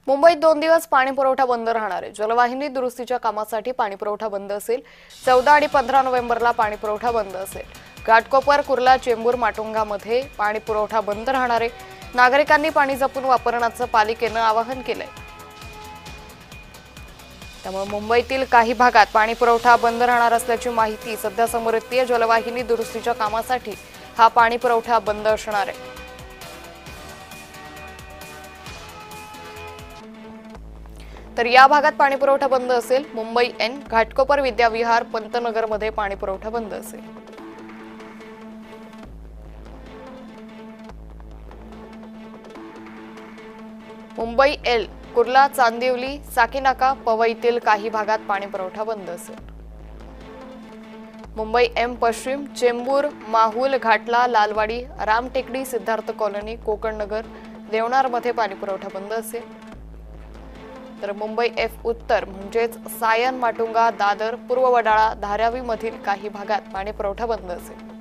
मुंबईत 2 दिवस पाणी पुरवठा बंद राहणार आहे। जलवाहिनी दुरुस्तीच्या कामासाठी पाणी पुरवठा बंद असेल। 14 आणि 15 नोव्हेंबरला पाणी पुरवठा बंद असेल। घाटकोपर, कुर्ला, चेंबूर, माटुंगामध्ये पाणी पुरवठा बंद राहणार आहे। नागरिकांनी पाणी जपून वापरण्याचं पालिकेनं आवाहन केलंय। त्यामुळे मुंबईतील काही भागात पाणी पुरवठा बंद राहणार असल्याची माहिती सध्या समोर येतेय। जलवाहिनी दुरुस्तीच्या कामासाठी हा पाणी पुरवठा बंद असणार आहे। तर या भागात पाणी पुरवठा बंद असेल। मुंबई एन, घाटकोपर, विद्याविहार, पंतनगर मध्ये पाणी पुरवठा बंद असेल। मुंबई एल, कुर्ला, चांदिवली, साकीनाका, पवईतील काही भागात पाणी पुरवठा बंद असेल। मुंबई एम पश्चिम, चेंबूर, माहुल, घाटला, लालवाडी, रामटेकडी, सिद्धार्थ कॉलनी, कोकण नगर, देवनार मध्ये पाणी पुरवठा बंद असेल। तर मुंबई एफ उत्तर म्हणजेच सायन, माटुंगा, दादर, पूर्व वडाळा, धारावी मधील काही भागात पाणी पुरवठा बंद असेल।